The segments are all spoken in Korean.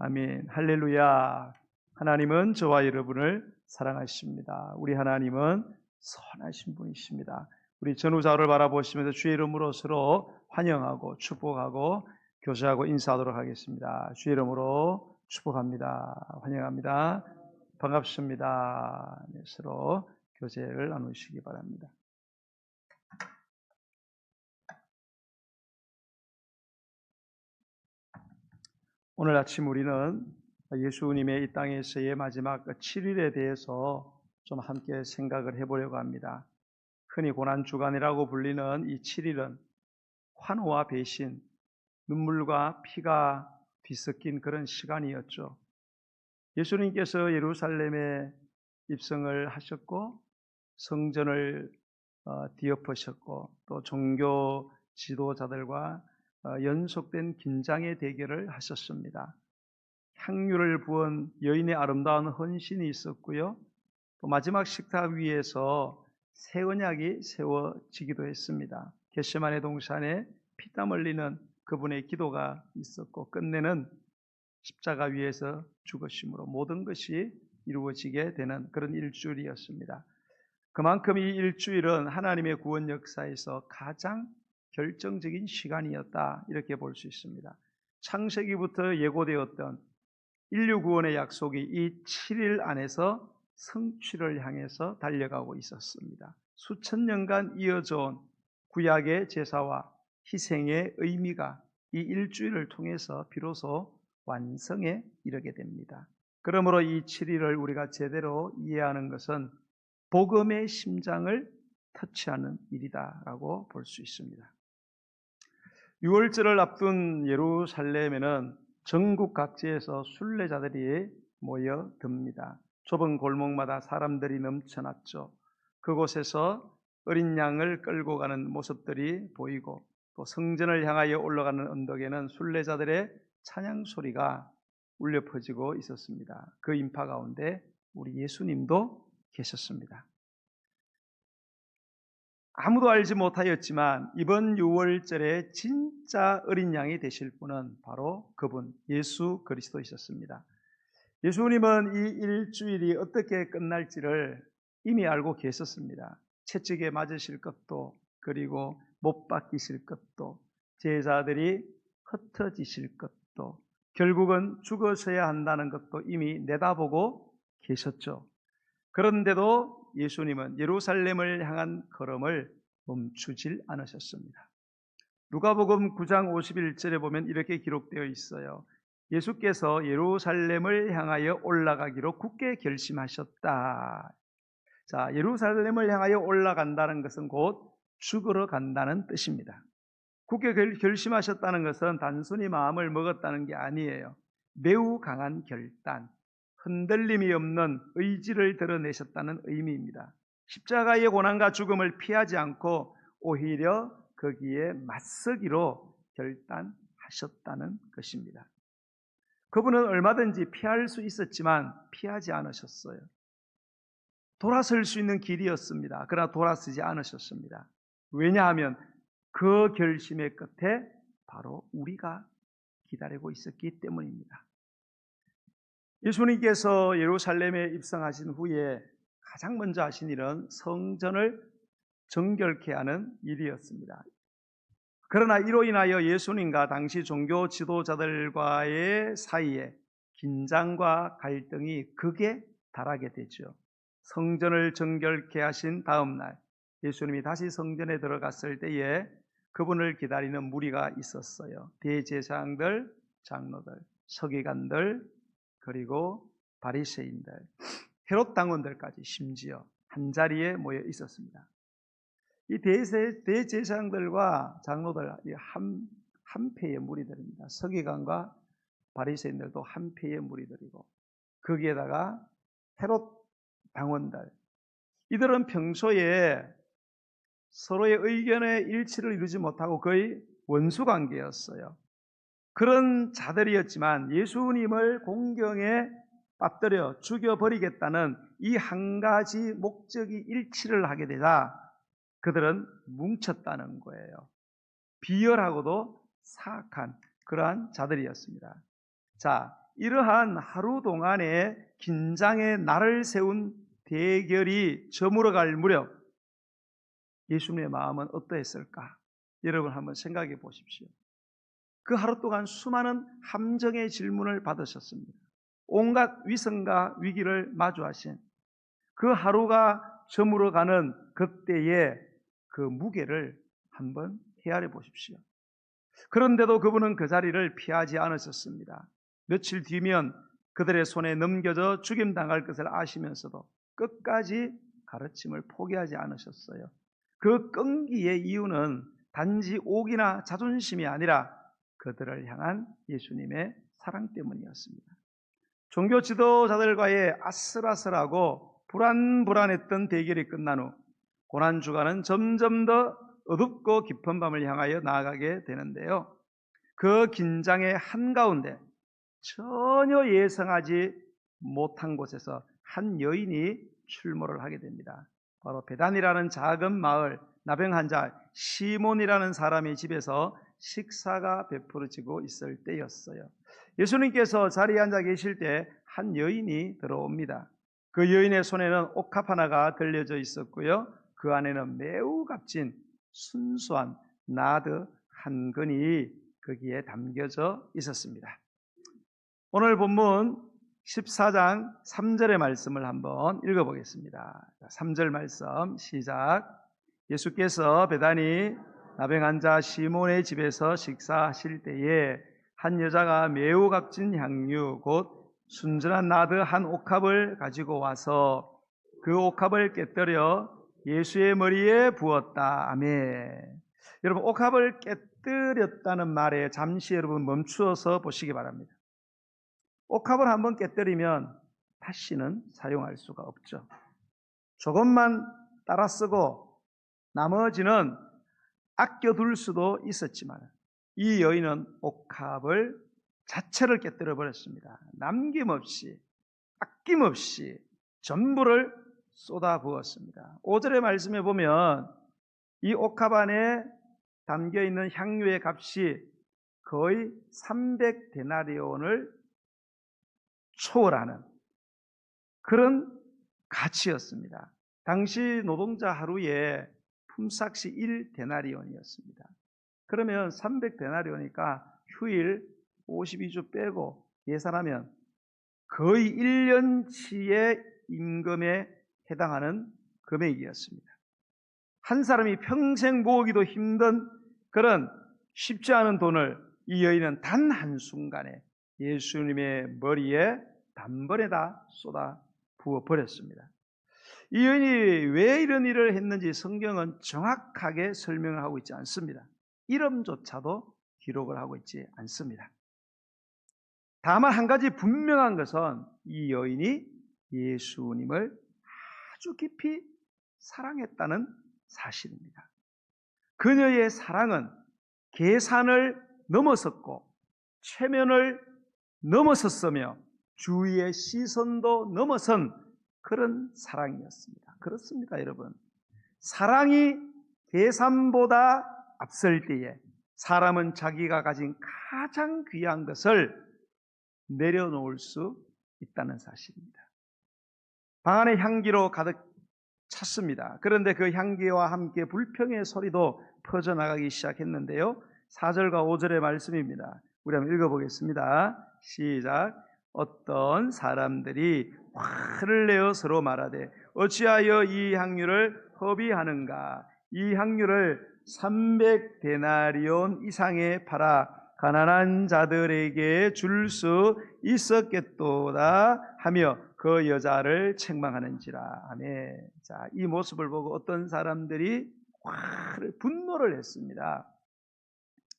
아멘. 할렐루야. 하나님은 저와 여러분을 사랑하십니다. 우리 하나님은 선하신 분이십니다. 우리 전후좌우를 바라보시면서 주의 이름으로 서로 환영하고 축복하고 교제하고 인사하도록 하겠습니다. 주의 이름으로 축복합니다. 환영합니다. 반갑습니다. 네, 서로 교제를 나누시기 바랍니다. 오늘 아침 우리는 예수님의 이 땅에서의 마지막 7일에 대해서 좀 함께 생각을 해보려고 합니다. 흔히 고난주간이라고 불리는 이 7일은 환호와 배신, 눈물과 피가 뒤섞인 그런 시간이었죠. 예수님께서 예루살렘에 입성을 하셨고 성전을 뒤엎으셨고 또 종교 지도자들과 연속된 긴장의 대결을 하셨습니다. 향유를 부은 여인의 아름다운 헌신이 있었고요. 또 마지막 식탁 위에서 새 언약이 세워지기도 했습니다. 겟세마네 동산에 피땀 흘리는 그분의 기도가 있었고 끝내는 십자가 위에서 죽으심으로 모든 것이 이루어지게 되는 그런 일주일이었습니다. 그만큼 이 일주일은 하나님의 구원 역사에서 가장 결정적인 시간이었다 이렇게 볼 수 있습니다. 창세기부터 예고되었던 인류 구원의 약속이 이 7일 안에서 성취를 향해서 달려가고 있었습니다. 수천 년간 이어져 온 구약의 제사와 희생의 의미가 이 일주일을 통해서 비로소 완성에 이르게 됩니다. 그러므로 이 7일을 우리가 제대로 이해하는 것은 복음의 심장을 터치하는 일이다라고 볼 수 있습니다. 6월절을 앞둔 예루살렘에는 전국 각지에서 순례자들이 모여듭니다. 좁은 골목마다 사람들이 넘쳐났죠. 그곳에서 어린 양을 끌고 가는 모습들이 보이고 또 성전을 향하여 올라가는 언덕에는 순례자들의 찬양 소리가 울려 퍼지고 있었습니다. 그 인파 가운데 우리 예수님도 계셨습니다. 아무도 알지 못하였지만 이번 6월절에 진짜 어린 양이 되실 분은 바로 그분 예수 그리스도이셨습니다. 예수님은 이 일주일이 어떻게 끝날지를 이미 알고 계셨습니다. 채찍에 맞으실 것도 그리고 못 박히실 것도 제자들이 흩어지실 것도 결국은 죽으셔야 한다는 것도 이미 내다보고 계셨죠. 그런데도 예수님은 예루살렘을 향한 걸음을 멈추질 않으셨습니다. 누가복음 9장 51절에 보면 이렇게 기록되어 있어요. 예수께서 예루살렘을 향하여 올라가기로 굳게 결심하셨다. 자, 예루살렘을 향하여 올라간다는 것은 곧 죽으러 간다는 뜻입니다. 굳게 결심하셨다는 것은 단순히 마음을 먹었다는 게 아니에요. 매우 강한 결단, 흔들림이 없는 의지를 드러내셨다는 의미입니다. 십자가의 고난과 죽음을 피하지 않고 오히려 거기에 맞서기로 결단하셨다는 것입니다. 그분은 얼마든지 피할 수 있었지만 피하지 않으셨어요. 돌아설 수 있는 길이었습니다. 그러나 돌아서지 않으셨습니다. 왜냐하면 그 결심의 끝에 바로 우리가 기다리고 있었기 때문입니다. 예수님께서 예루살렘에 입성하신 후에 가장 먼저 하신 일은 성전을 정결케 하는 일이었습니다. 그러나 이로 인하여 예수님과 당시 종교 지도자들과의 사이에 긴장과 갈등이 극에 달하게 되죠. 성전을 정결케 하신 다음 날 예수님이 다시 성전에 들어갔을 때에 그분을 기다리는 무리가 있었어요. 대제사장들, 장로들, 서기관들, 그리고 바리새인들, 헤롯 당원들까지 심지어 한자리에 모여 있었습니다. 이 대제사장들과 장로들 한 패의 무리들입니다. 서기관과 바리새인들도 한 패의 무리들이고 거기에다가 헤롯 당원들, 이들은 평소에 서로의 의견의 일치를 이루지 못하고 거의 원수관계였어요. 그런 자들이었지만 예수님을 공경에 빠뜨려 죽여버리겠다는 이 한 가지 목적이 일치를 하게 되자 그들은 뭉쳤다는 거예요. 비열하고도 사악한 그러한 자들이었습니다. 자, 이러한 하루 동안의 긴장의 날을 세운 대결이 저물어갈 무렵 예수님의 마음은 어떠했을까? 여러분 한번 생각해 보십시오. 그 하루 동안 수많은 함정의 질문을 받으셨습니다. 온갖 위선과 위기를 마주하신 그 하루가 저물어가는 그때의 그 무게를 한번 헤아려 보십시오. 그런데도 그분은 그 자리를 피하지 않으셨습니다. 며칠 뒤면 그들의 손에 넘겨져 죽임당할 것을 아시면서도 끝까지 가르침을 포기하지 않으셨어요. 그 끈기의 이유는 단지 옥이나 자존심이 아니라 그들을 향한 예수님의 사랑 때문이었습니다. 종교 지도자들과의 아슬아슬하고 불안했던 대결이 끝난 후 고난주간은 점점 더 어둡고 깊은 밤을 향하여 나아가게 되는데요. 그 긴장의 한가운데 전혀 예상하지 못한 곳에서 한 여인이 출몰을 하게 됩니다. 바로 베단이라는 작은 마을 나병 환자 시몬이라는 사람의 집에서 식사가 베풀어지고 있을 때였어요. 예수님께서 자리에 앉아 계실 때 한 여인이 들어옵니다. 그 여인의 손에는 옥합 하나가 들려져 있었고요. 그 안에는 매우 값진 순수한 나드 한 근이 거기에 담겨져 있었습니다. 오늘 본문 14장 3절의 말씀을 한번 읽어보겠습니다. 3절 말씀 시작. 예수께서 베다니 나병 환자 시몬의 집에서 식사하실 때에 한 여자가 매우 값진 향유 곧 순전한 나드 한 옥합을 가지고 와서 그 옥합을 깨뜨려 예수의 머리에 부었다. 아멘. 여러분, 옥합을 깨뜨렸다는 말에 잠시 여러분 멈추어서 보시기 바랍니다. 옥합을 한번 깨뜨리면 다시는 사용할 수가 없죠. 조금만 따라 쓰고 나머지는 아껴둘 수도 있었지만 이 여인은 옥합을 자체를 깨뜨려 버렸습니다. 남김없이 아낌없이 전부를 쏟아 부었습니다. 5절의 말씀에 보면 이 옥합 안에 담겨 있는 향유의 값이 거의 300데나리온을 초월하는 그런 가치였습니다. 당시 노동자 하루에 품삯이 1데나리온이었습니다. 그러면 300데나리온이니까 휴일 52주 빼고 계산하면 거의 1년치의 임금에 해당하는 금액이었습니다. 한 사람이 평생 모으기도 힘든 그런 쉽지 않은 돈을 이 여인은 단 한순간에 예수님의 머리에 단번에 다 쏟아 부어버렸습니다. 이 여인이 왜 이런 일을 했는지 성경은 정확하게 설명을 하고 있지 않습니다. 이름조차도 기록을 하고 있지 않습니다. 다만 한 가지 분명한 것은 이 여인이 예수님을 아주 깊이 사랑했다는 사실입니다. 그녀의 사랑은 계산을 넘어섰고 체면을 넘어섰으며 주위의 시선도 넘어선 그런 사랑이었습니다. 그렇습니까, 여러분? 사랑이 계산보다 앞설 때에 사람은 자기가 가진 가장 귀한 것을 내려놓을 수 있다는 사실입니다. 방 안에 향기로 가득 찼습니다. 그런데 그 향기와 함께 불평의 소리도 퍼져나가기 시작했는데요. 4절과 5절의 말씀입니다. 우리 한번 읽어보겠습니다. 시작. 어떤 사람들이 화를 내어 서로 말하되 어찌하여 이 향유를 허비하는가? 이 향유를 300데나리온 이상에 팔아 가난한 자들에게 줄 수 있었겠도다 하며 그 여자를 책망하는지라. 아멘. 자, 이 모습을 보고 어떤 사람들이 분노를 했습니다.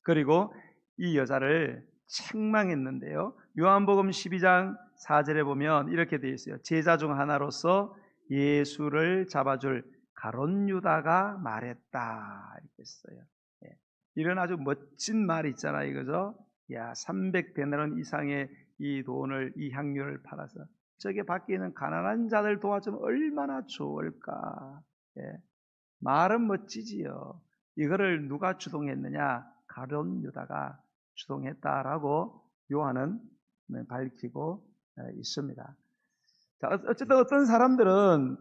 그리고 이 여자를 책망했는데요. 요한복음 12장 4절에 보면 이렇게 되어 있어요. 제자 중 하나로서 예수를 잡아줄 가룟 유다가 말했다. 이렇게 써요. 예. 이런 아주 멋진 말이 있잖아요. 그죠? 야, 300데나리온 이상의 이 돈을, 이 향유를 팔아서 저게 밖에 있는 가난한 자들 도와주면 얼마나 좋을까. 예. 말은 멋지지요. 이거를 누가 주동했느냐? 가룟 유다가 주동했다라고 요한은 밝히고 있습니다. 자, 어쨌든 어떤 사람들은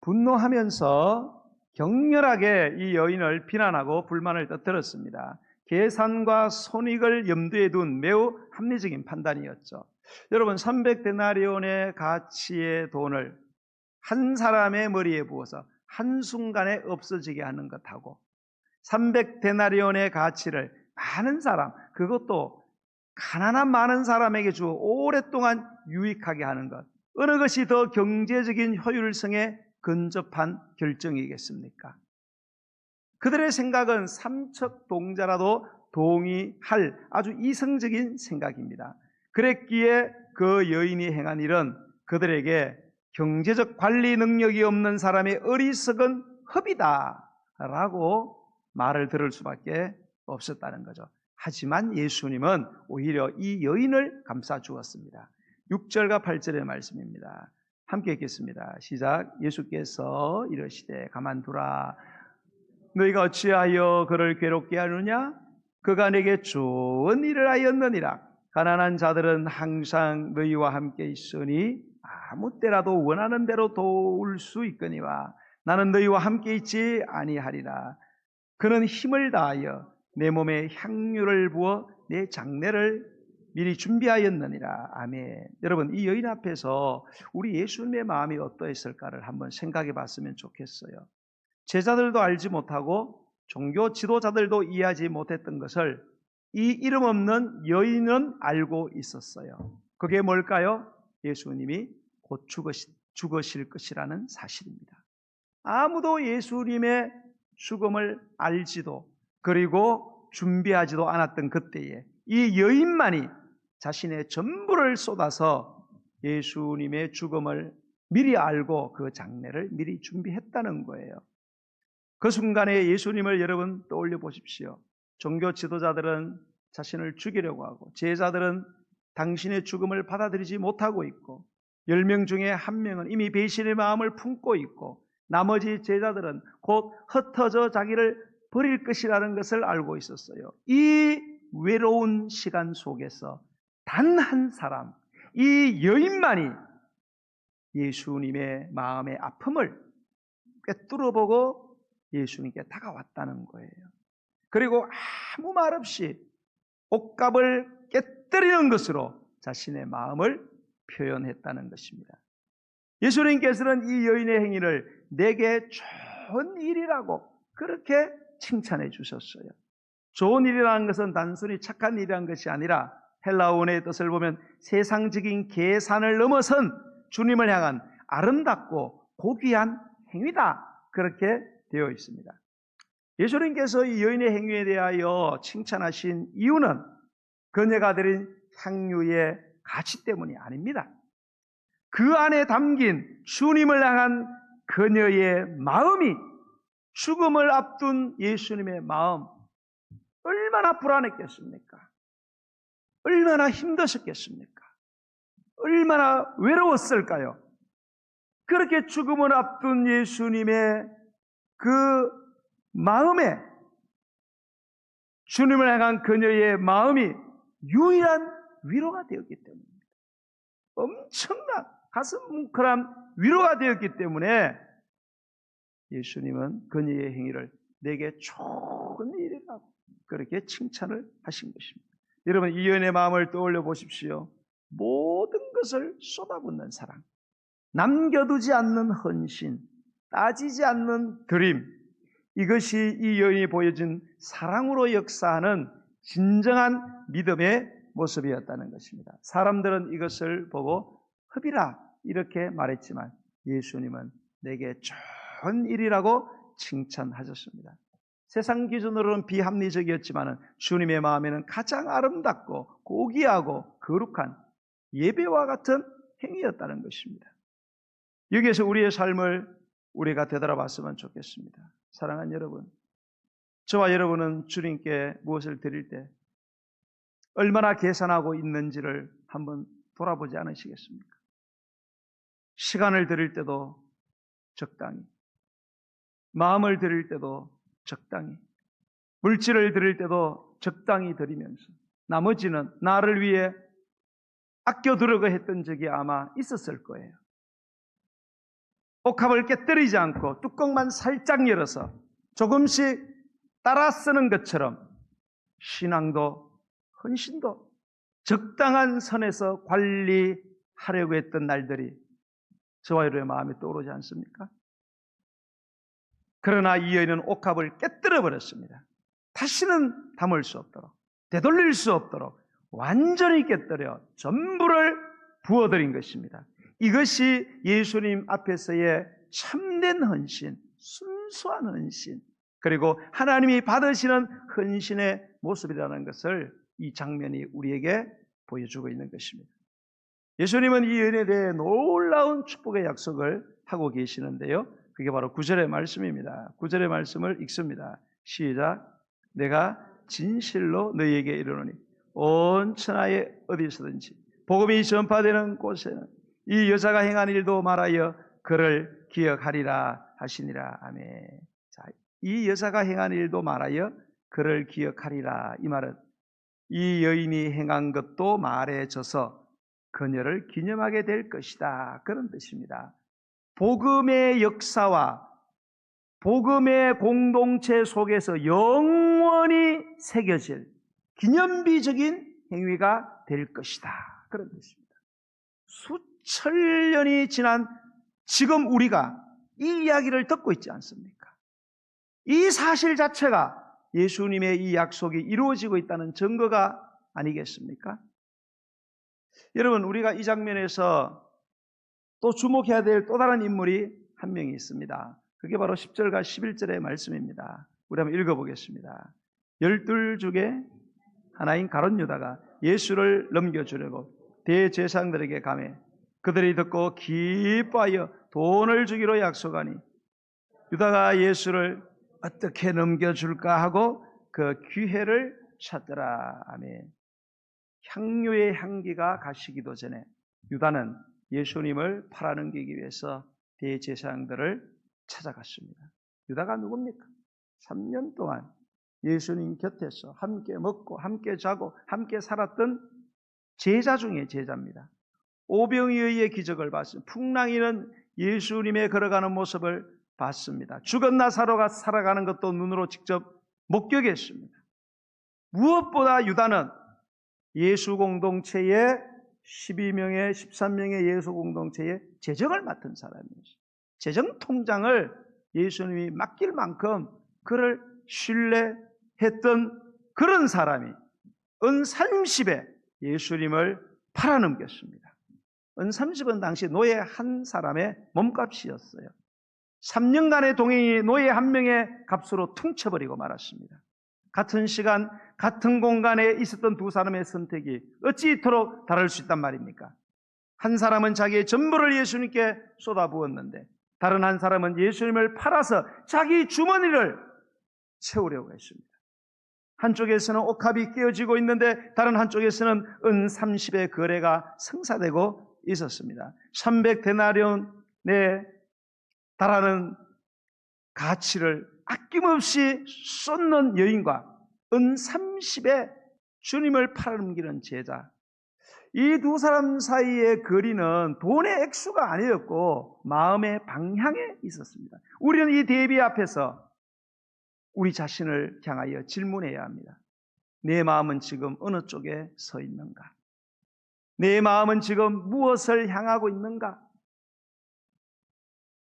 분노하면서 격렬하게 이 여인을 비난하고 불만을 터뜨렸습니다. 계산과 손익을 염두에 둔 매우 합리적인 판단이었죠. 여러분, 300데나리온의 가치의 돈을 한 사람의 머리에 부어서 한순간에 없어지게 하는 것하고 300데나리온의 가치를 많은 사람, 그것도 가난한 많은 사람에게 주어 오랫동안 유익하게 하는 것, 어느 것이 더 경제적인 효율성에 근접한 결정이겠습니까? 그들의 생각은 삼척동자라도 동의할 아주 이성적인 생각입니다. 그랬기에 그 여인이 행한 일은 그들에게 경제적 관리 능력이 없는 사람의 어리석은 허비다라고 말을 들을 수밖에 없었다는 거죠. 하지만 예수님은 오히려 이 여인을 감싸 주었습니다. 6절과 8절의 말씀입니다. 함께 읽겠습니다. 시작. 예수께서 이르시되 가만두라. 너희가 어찌하여 그를 괴롭게 하느냐? 그가 내게 좋은 일을 하였느니라. 가난한 자들은 항상 너희와 함께 있으니 아무 때라도 원하는 대로 도울 수 있거니와 나는 너희와 함께 있지 아니하리라. 그는 힘을 다하여 내 몸에 향유를 부어 내 장례를 미리 준비하였느니라. 아멘. 여러분, 이 여인 앞에서 우리 예수님의 마음이 어떠했을까를 한번 생각해 봤으면 좋겠어요. 제자들도 알지 못하고 종교 지도자들도 이해하지 못했던 것을 이 이름 없는 여인은 알고 있었어요. 그게 뭘까요? 예수님이 곧 죽으실 것이라는 사실입니다. 아무도 예수님의 죽음을 알지도 그리고 준비하지도 않았던 그때에 이 여인만이 자신의 전부를 쏟아서 예수님의 죽음을 미리 알고 그 장례를 미리 준비했다는 거예요. 그 순간에 예수님을 여러분 떠올려 보십시오. 종교 지도자들은 자신을 죽이려고 하고 제자들은 당신의 죽음을 받아들이지 못하고 있고 10명 중에 1명은 이미 배신의 마음을 품고 있고 나머지 제자들은 곧 흩어져 자기를 버릴 것이라는 것을 알고 있었어요. 이 외로운 시간 속에서 단 한 사람, 이 여인만이 예수님의 마음의 아픔을 꿰뚫어보고 예수님께 다가왔다는 거예요. 그리고 아무 말 없이 옷값을 깨뜨리는 것으로 자신의 마음을 표현했다는 것입니다. 예수님께서는 이 여인의 행위를 내게 좋은 일이라고 그렇게 칭찬해 주셨어요. 좋은 일이라는 것은 단순히 착한 일이라는 것이 아니라 헬라어의 뜻을 보면 세상적인 계산을 넘어선 주님을 향한 아름답고 고귀한 행위다, 그렇게 되어 있습니다. 예수님께서 이 여인의 행위에 대하여 칭찬하신 이유는 그녀가 드린 향유의 가치 때문이 아닙니다. 그 안에 담긴 주님을 향한 그녀의 마음이, 죽음을 앞둔 예수님의 마음, 얼마나 불안했겠습니까? 얼마나 힘드셨겠습니까? 얼마나 외로웠을까요? 그렇게 죽음을 앞둔 예수님의 그 마음에, 주님을 향한 그녀의 마음이 유일한 위로가 되었기 때문입니다. 엄청난 가슴 뭉클한 위로가 되었기 때문에 예수님은 그녀의 행위를 내게 좋은 일이라고 그렇게 칭찬을 하신 것입니다. 여러분, 이 여인의 마음을 떠올려 보십시오. 모든 것을 쏟아붓는 사랑, 남겨두지 않는 헌신, 따지지 않는 드림, 이것이 이 여인이 보여준 사랑으로 역사하는 진정한 믿음의 모습이었다는 것입니다. 사람들은 이것을 보고 흡이라 이렇게 말했지만 예수님은 내게 좋은 일이라고 칭찬하셨습니다. 세상 기준으로는 비합리적이었지만 주님의 마음에는 가장 아름답고 고귀하고 거룩한 예배와 같은 행위였다는 것입니다. 여기에서 우리의 삶을 우리가 되돌아봤으면 좋겠습니다. 사랑하는 여러분, 저와 여러분은 주님께 무엇을 드릴 때 얼마나 계산하고 있는지를 한번 돌아보지 않으시겠습니까? 시간을 드릴 때도 적당히, 마음을 드릴 때도 적당히, 물질을 드릴 때도 적당히 드리면서 나머지는 나를 위해 아껴두려고 했던 적이 아마 있었을 거예요. 옥합을 깨뜨리지 않고 뚜껑만 살짝 열어서 조금씩 따라 쓰는 것처럼 신앙도 헌신도 적당한 선에서 관리하려고 했던 날들이 저와 여러분의 마음에 떠오르지 않습니까? 그러나 이 여인은 옥합을 깨뜨려 버렸습니다. 다시는 담을 수 없도록, 되돌릴 수 없도록 완전히 깨뜨려 전부를 부어드린 것입니다. 이것이 예수님 앞에서의 참된 헌신, 순수한 헌신, 그리고 하나님이 받으시는 헌신의 모습이라는 것을 이 장면이 우리에게 보여주고 있는 것입니다. 예수님은 이 여인에 대해 놀라운 축복의 약속을 하고 계시는데요. 그게 바로 9절의 말씀입니다. 9절의 말씀을 읽습니다. 시작. 내가 진실로 너희에게 이르노니 온 천하에 어디서든지 복음이 전파되는 곳에는 이 여자가 행한 일도 말하여 그를 기억하리라 하시니라. 아멘. 자, 이 여자가 행한 일도 말하여 그를 기억하리라. 이 말은 이 여인이 행한 것도 말해져서 그녀를 기념하게 될 것이다, 그런 뜻입니다. 복음의 역사와 복음의 공동체 속에서 영원히 새겨질 기념비적인 행위가 될 것이다, 그런 뜻입니다. 수천 년이 지난 지금 우리가 이 이야기를 듣고 있지 않습니까? 이 사실 자체가 예수님의 이 약속이 이루어지고 있다는 증거가 아니겠습니까? 여러분, 우리가 이 장면에서 또 주목해야 될 또 다른 인물이 한 명이 있습니다. 그게 바로 10절과 11절의 말씀입니다. 우리 한번 읽어보겠습니다. 12 중에 하나인 가룟 유다가 예수를 넘겨주려고 대제사장들에게 가매 그들이 듣고 기뻐하여 돈을 주기로 약속하니 유다가 예수를 어떻게 넘겨줄까 하고 그 기회를 찾더라. 아멘. 향유의 향기가 가시기도 전에 유다는 예수님을 팔아넘기기 위해서 대제사장들을 찾아갔습니다. 유다가 누굽니까? 3년 동안 예수님 곁에서 함께 먹고 함께 자고 함께 살았던 제자 중에 제자입니다. 오병이어의 기적을 봤습니다. 풍랑이는 예수님의 걸어가는 모습을 봤습니다. 죽은 나사로가 살아가는 것도 눈으로 직접 목격했습니다. 무엇보다 유다는 예수 공동체의 12명의 13명의 예수 공동체의 재정을 맡은 사람이었어요. 재정 통장을 예수님이 맡길 만큼 그를 신뢰했던 그런 사람이 은 30에 예수님을 팔아넘겼습니다. 은 30은 당시 노예 한 사람의 몸값이었어요. 3년간의 동행이 노예 한 명의 값으로 퉁쳐버리고 말았습니다. 같은 시간, 같은 공간에 있었던 두 사람의 선택이 어찌 이토록 다를 수 있단 말입니까? 한 사람은 자기의 전부를 예수님께 쏟아부었는데 다른 한 사람은 예수님을 팔아서 자기 주머니를 채우려고 했습니다. 한쪽에서는 옥합이 깨어지고 있는데 다른 한쪽에서는 은 30의 거래가 성사되고 있었습니다. 300데나리온에 달하는 가치를 아낌없이 쏟는 여인과 은 30에 주님을 팔아넘기는 제자, 이 두 사람 사이의 거리는 돈의 액수가 아니었고 마음의 방향에 있었습니다. 우리는 이 대비 앞에서 우리 자신을 향하여 질문해야 합니다. 내 마음은 지금 어느 쪽에 서 있는가? 내 마음은 지금 무엇을 향하고 있는가?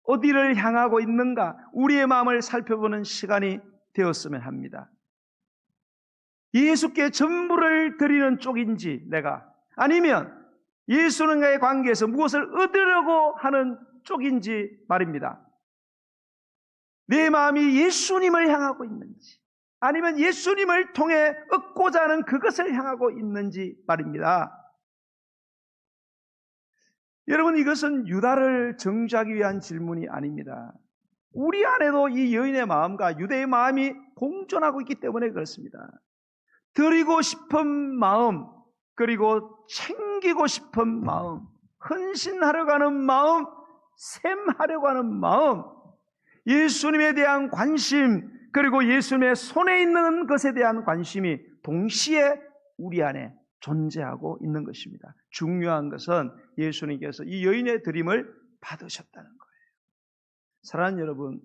어디를 향하고 있는가? 우리의 마음을 살펴보는 시간이 되었으면 합니다. 예수께 전부를 드리는 쪽인지 내가, 아니면 예수님과의 관계에서 무엇을 얻으려고 하는 쪽인지 말입니다. 내 마음이 예수님을 향하고 있는지 아니면 예수님을 통해 얻고자 하는 그것을 향하고 있는지 말입니다. 여러분, 이것은 유다를 정죄하기 위한 질문이 아닙니다. 우리 안에도 이 여인의 마음과 유다의 마음이 공존하고 있기 때문에 그렇습니다. 드리고 싶은 마음, 그리고 챙기고 싶은 마음, 헌신하려고 하는 마음, 샘하려고 하는 마음, 예수님에 대한 관심, 그리고 예수님의 손에 있는 것에 대한 관심이 동시에 우리 안에 존재하고 있는 것입니다. 중요한 것은 예수님께서 이 여인의 드림을 받으셨다는 거예요. 사랑하는 여러분,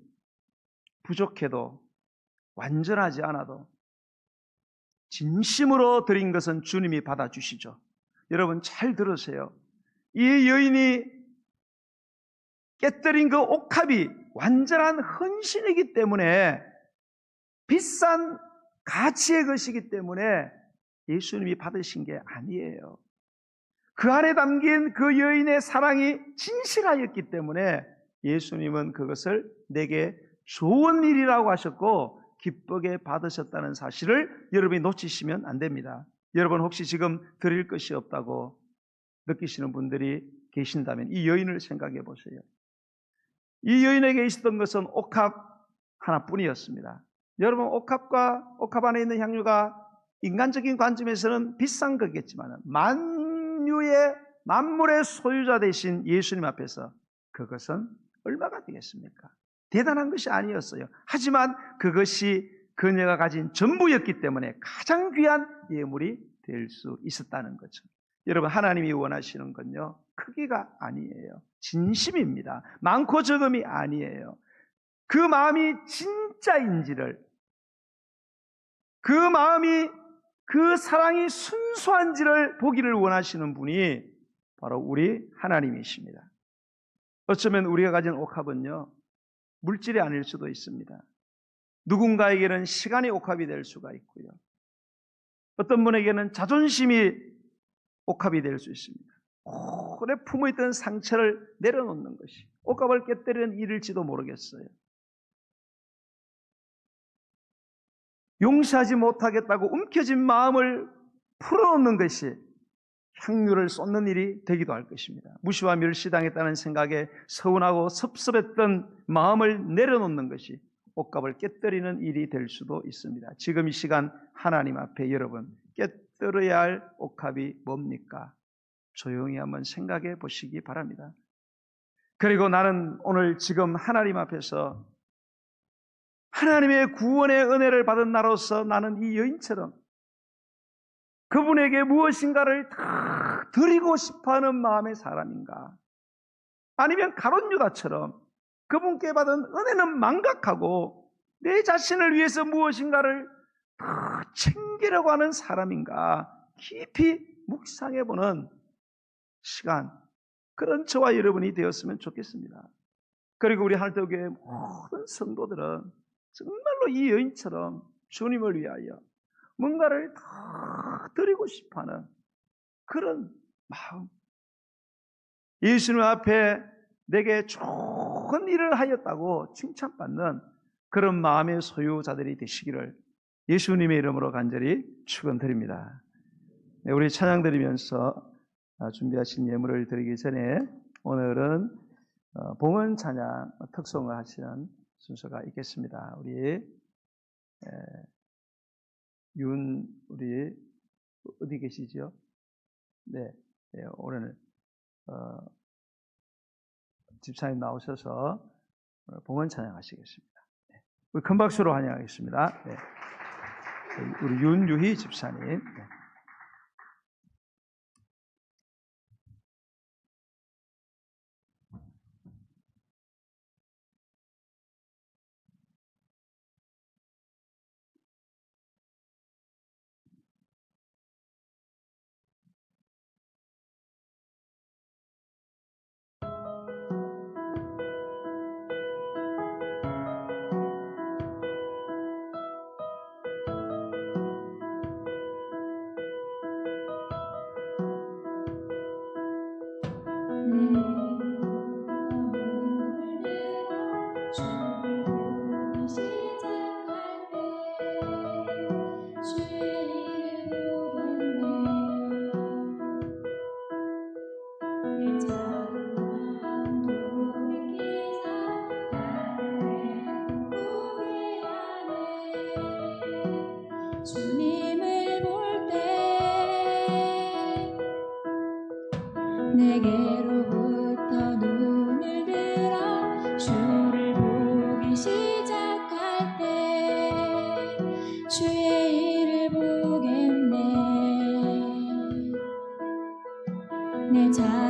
부족해도 완전하지 않아도 진심으로 드린 것은 주님이 받아주시죠. 여러분 잘 들으세요. 이 여인이 깨뜨린 그 옥합이 완전한 헌신이기 때문에, 비싼 가치의 것이기 때문에 예수님이 받으신 게 아니에요. 그 안에 담긴 그 여인의 사랑이 진실하였기 때문에 예수님은 그것을 내게 좋은 일이라고 하셨고 기쁘게 받으셨다는 사실을 여러분이 놓치시면 안 됩니다. 여러분 혹시 지금 드릴 것이 없다고 느끼시는 분들이 계신다면 이 여인을 생각해 보세요. 이 여인에게 있었던 것은 옥합 하나뿐이었습니다. 여러분, 옥합 안에 있는 향유가 인간적인 관점에서는 비싼 거겠지만 만물의 소유자 되신 예수님 앞에서 그것은 얼마가 되겠습니까? 대단한 것이 아니었어요. 하지만 그것이 그녀가 가진 전부였기 때문에 가장 귀한 예물이 될 수 있었다는 거죠. 여러분, 하나님이 원하시는 건요, 크기가 아니에요. 진심입니다. 많고 적음이 아니에요. 그 마음이 진짜인지를, 그 마음이, 그 사랑이 순수한지를 보기를 원하시는 분이 바로 우리 하나님이십니다. 어쩌면 우리가 가진 옥합은요, 물질이 아닐 수도 있습니다. 누군가에게는 시간이 옥합이 될 수가 있고요. 어떤 분에게는 자존심이 옥합이 될 수 있습니다. 오래 품어있던 상처를 내려놓는 것이 옥합을 깨뜨리는 일일지도 모르겠어요. 용서하지 못하겠다고 움켜진 마음을 풀어놓는 것이 향유를 쏟는 일이 되기도 할 것입니다. 무시와 멸시당했다는 생각에 서운하고 섭섭했던 마음을 내려놓는 것이 옥합을 깨뜨리는 일이 될 수도 있습니다. 지금 이 시간 하나님 앞에 여러분 깨뜨려야 할 옥합이 뭡니까? 조용히 한번 생각해 보시기 바랍니다. 그리고 나는 오늘 지금 하나님 앞에서 하나님의 구원의 은혜를 받은 나로서 나는 이 여인처럼 그분에게 무엇인가를 다 드리고 싶어하는 마음의 사람인가? 아니면 가룟 유다처럼 그분께 받은 은혜는 망각하고 내 자신을 위해서 무엇인가를 다 챙기려고 하는 사람인가? 깊이 묵상해보는 시간, 그런 저와 여러분이 되었으면 좋겠습니다. 그리고 우리 하늘교회 모든 성도들은 정말로 이 여인처럼 주님을 위하여 뭔가를 다 드리고 싶어하는 그런 마음, 예수님 앞에 내게 좋은 일을 하였다고 칭찬받는 그런 마음의 소유자들이 되시기를 예수님의 이름으로 간절히 축원드립니다. 우리 찬양 드리면서 준비하신 예물을 드리기 전에 오늘은 봉헌 찬양 특송을 하시는 순서가 있겠습니다. 우리 우리 어디 계시죠? 네, 오늘 집사님 나오셔서 봉헌 찬양하시겠습니다. 네. 우리 큰 박수로 환영하겠습니다. 네. 우리 윤유희 집사님. 네. 내게로부터 눈을 들어 주를 보기 시작할 때 주의 일을 보겠네.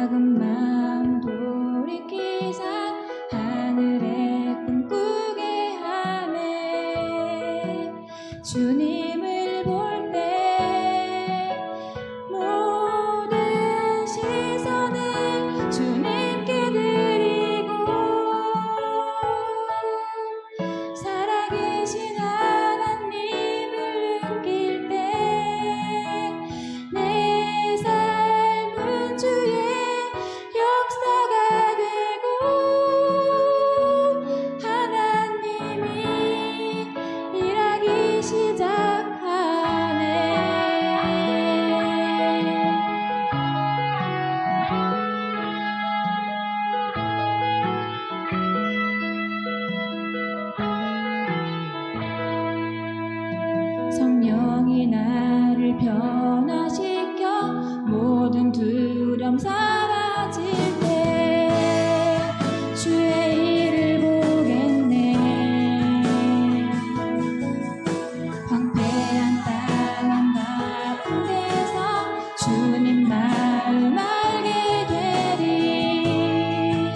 작은 마음 돌이키사 하늘에 꿈꾸게 하네. 주님을 볼 때 모든 시선을 주님께 드리고 살아계신 하나님을 느낄 때 내 삶은 주의 역사가 되고 하나님이 일하기 시작하네. 성령이 나를 변화시켜 모든 두려움 사라질 때 주의 일을 보겠네. 황폐한 땅 가운데서 주님 마음 알게 되리.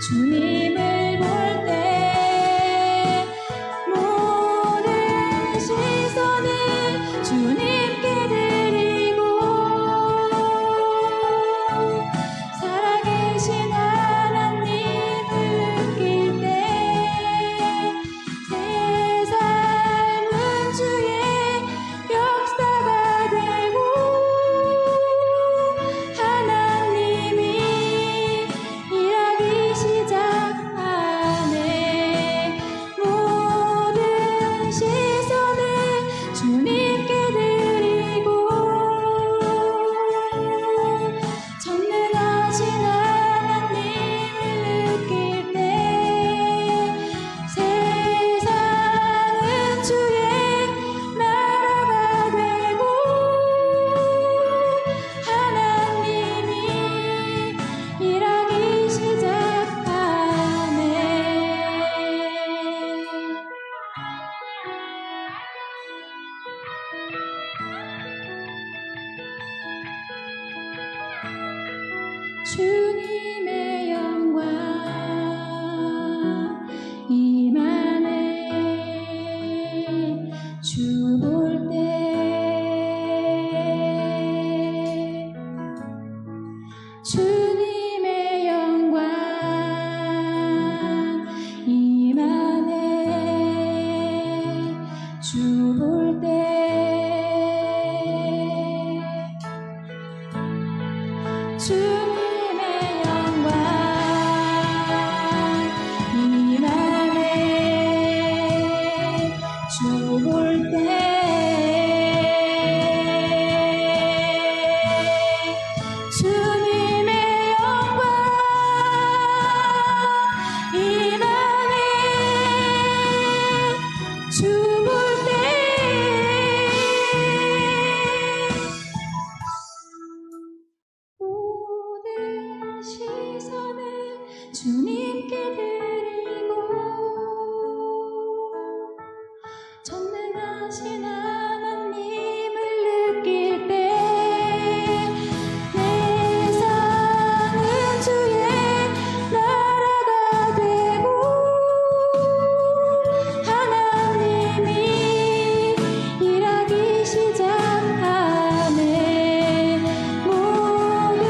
주님을 볼 때 모든 시선을 주님께 드리고 살아계신 하나님을 느낄 때 새 삶은 주의 역사가 되고 하나님이 일하기 시작하네. 모든 시선을 주님께 드리고 전능하신 하나님을 느낄 때 세상은 주의 나라가 되고 하나님이 일하기 시작하네. 주님의 영광 임하네. 주 볼 때 주님의 영광 임하네. 주 볼 때 주님의 영광 임하네. 주 볼 때 주님의 영광 임하네. 주 볼 때 모든 시선을 주님께 드리고 전능하신 하나님을 느낄 때 내 삶은 주의 나라가 되고 하나님이 일하기 시작하네. 모든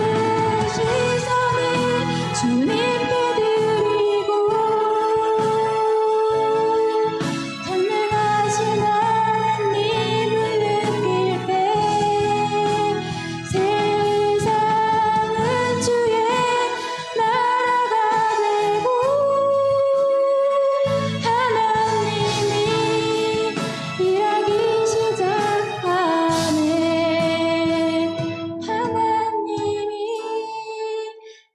시선을 주님께 드리고 전능하신 하나님을 느낄 때 세상은 주의 나라가 되고 하나님이 일하기 시작하네. 하나님이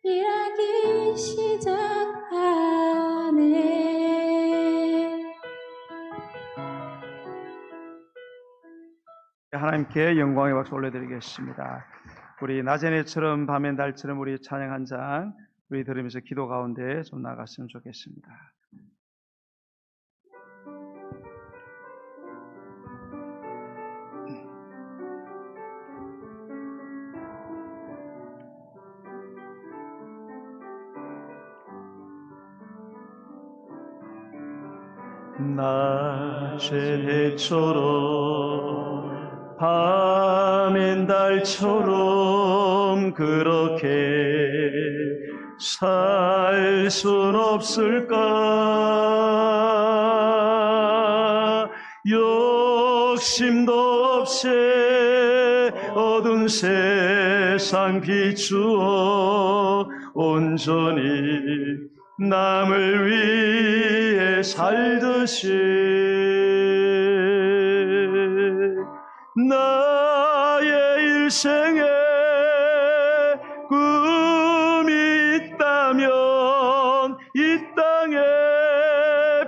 일하기 시작하네. 하나님께 영광의 박수 올려드리겠습니다. 우리 낮의 해처럼 밤의 달처럼 우리 찬양 한 장 우리 들으면서 기도 가운데 좀 나갔으면 좋겠습니다. 낮엔 해처럼 밤엔 달처럼 그렇게 살 순 없을까? 욕심도 없이 어두운 세상 비추어 온전히 남을 위해 살듯이 나의 일생에 꿈이 있다면 이 땅에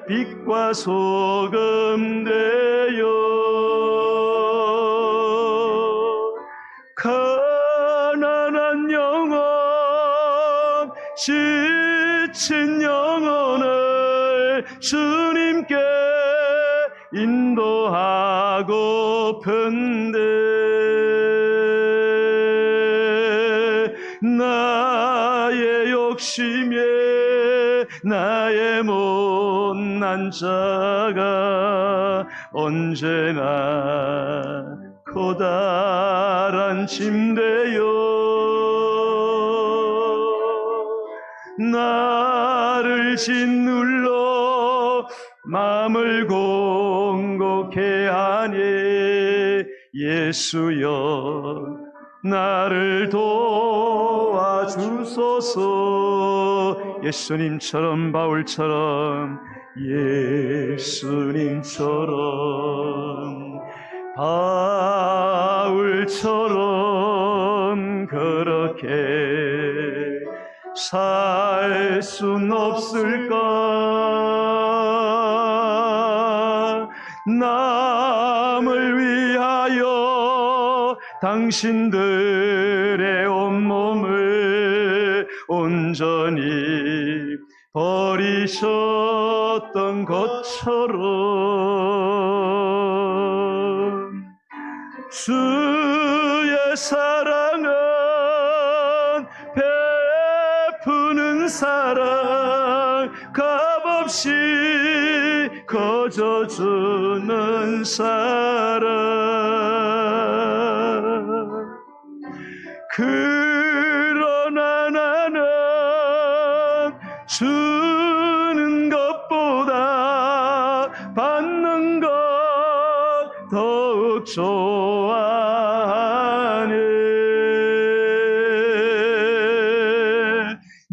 빛과 소금 되어 가난한 영혼 지친 영혼을 주님께 인도하고픈데 나의 욕심에 나의 못난 자가 언제나 커다란 짐되어 나를 짓눌러 마음을 공곡해 하니 예수여 나를 도와주소서. 예수님처럼 바울처럼 예수님처럼 바울처럼 그렇게 살 순 없을까? 남을 위하여 당신들의 온몸을 온전히 버리셨던 것처럼 주의 사랑은 베푸는 사랑 값없이 거저주는 사랑 그러나 나는 주는 것보다 받는 것 더욱 좋아하네.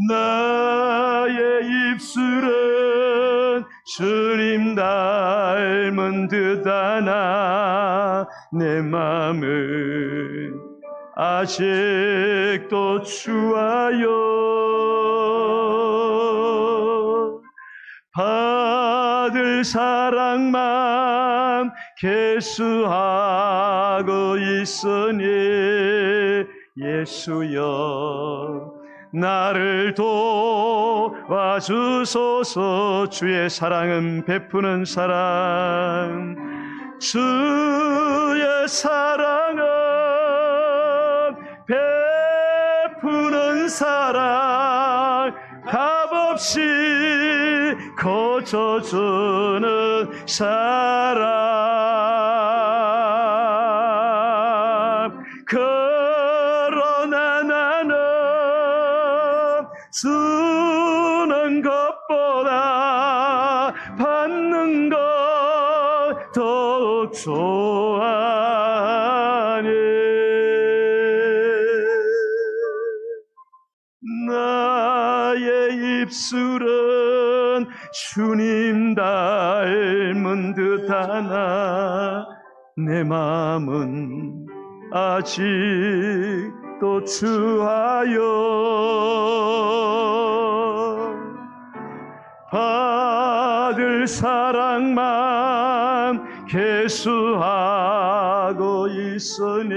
나의 입술은 주님 닮은 듯하나 내 마음은 아직도 추하여 받을 사랑만 계수하고 있으니 예수여 나를 도와주소서. 주의 사랑은 베푸는 사랑 주의 사랑은 베푸는 사랑 값없이 거저주는 사랑 그러나 나는 주는 것보다 받는 것 더욱 좋아하네. 나의 입술은 주님 닮은 듯하나 내 마음은 아직도 추하여 받을 사랑만 계수하고 있으니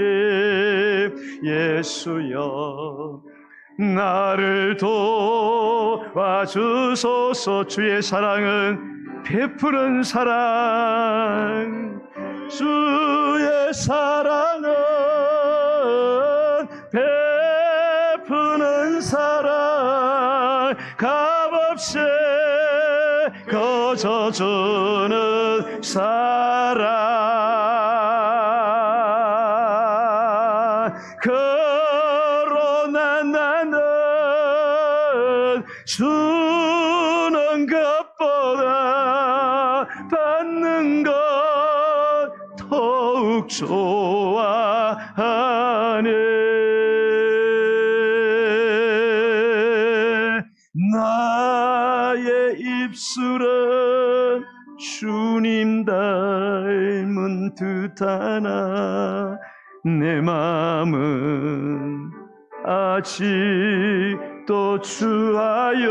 예수여 나를 도와주소서. 주의 사랑은 베푸는 사랑 주의 사랑은 베푸는 사랑 값없이 젖어주는 사랑. 그러나 나는 주는 것보다 받는 것 더욱 좋아하네. 나의 입술은 주님 닮은 듯하나 내 마음은 아직도 주하여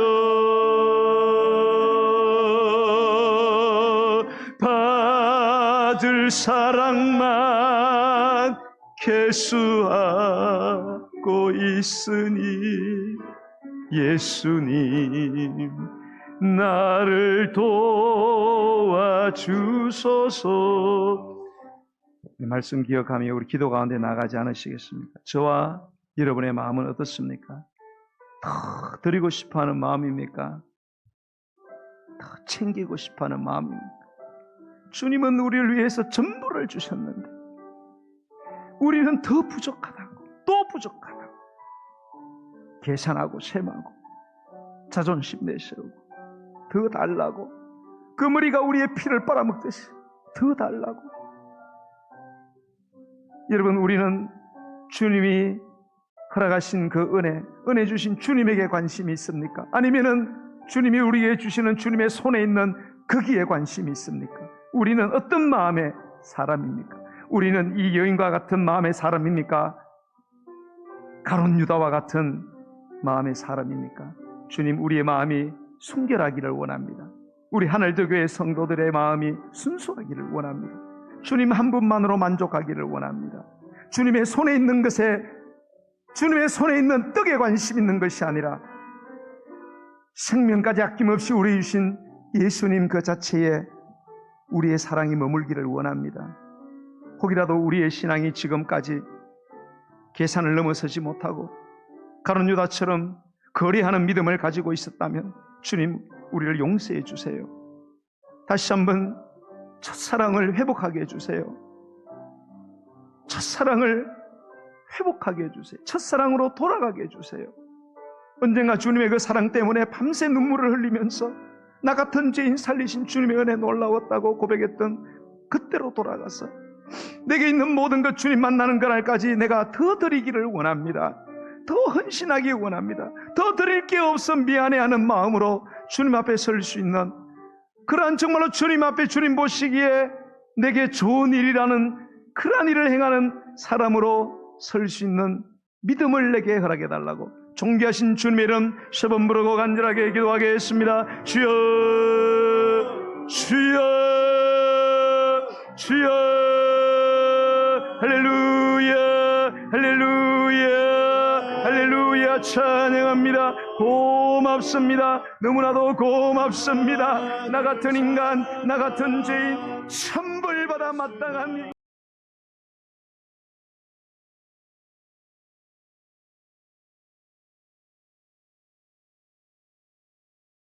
받을 사랑만 계수하고 있으니 예수님 나를 도와주소서. 이 말씀 기억하며 우리 기도 가운데 나가지 않으시겠습니까? 저와 여러분의 마음은 어떻습니까? 더 드리고 싶어하는 마음입니까? 더 챙기고 싶어하는 마음입니까? 주님은 우리를 위해서 전부를 주셨는데 우리는 더 부족하다고, 또 부족하다고 계산하고 셈하고 자존심 내세우고 더 달라고, 그 머리가 우리의 피를 빨아먹듯이 더 달라고. 여러분, 우리는 주님이 허락하신 그 은혜 주신 주님에게 관심이 있습니까? 아니면은 주님이 우리에게 주시는 주님의 손에 있는 거기에 관심이 있습니까? 우리는 어떤 마음의 사람입니까? 우리는 이 여인과 같은 마음의 사람입니까? 가룟 유다와 같은 마음의 사람입니까? 주님, 우리의 마음이 순결하기를 원합니다. 우리 하늘교회 성도들의 마음이 순수하기를 원합니다. 주님 한 분만으로 만족하기를 원합니다. 주님의 손에 있는 것에, 주님의 손에 있는 떡에 관심 있는 것이 아니라 생명까지 아낌없이 우리 주신 예수님 그 자체에 우리의 사랑이 머물기를 원합니다. 혹이라도 우리의 신앙이 지금까지 계산을 넘어서지 못하고 가룟 유다처럼 거래하는 믿음을 가지고 있었다면 주님, 우리를 용서해 주세요. 다시 한번 첫사랑을 회복하게 해주세요. 첫사랑을 회복하게 해주세요. 첫사랑으로 돌아가게 해주세요. 언젠가 주님의 그 사랑 때문에 밤새 눈물을 흘리면서 나 같은 죄인 살리신 주님의 은혜 놀라웠다고 고백했던 그때로 돌아가서 내게 있는 모든 것 주님 만나는 그날까지 내가 더 드리기를 원합니다. 더 헌신하기 원합니다. 더 드릴 게 없어 미안해하는 마음으로 주님 앞에 설 수 있는, 그러한 정말로 주님 앞에 주님 보시기에 내게 좋은 일이라는 그러한 일을 행하는 사람으로 설 수 있는 믿음을 내게 허락해달라고 존귀하신 주님의 이름 세 번 부르고 간절하게 기도하겠습니다. 주여, 주여, 주여. 할렐루야, 할렐루야, 할렐루야. 찬양합니다. 고맙습니다. 너무나도 고맙습니다. 나 같은 인간, 나 같은 죄인, 천벌받아 마땅한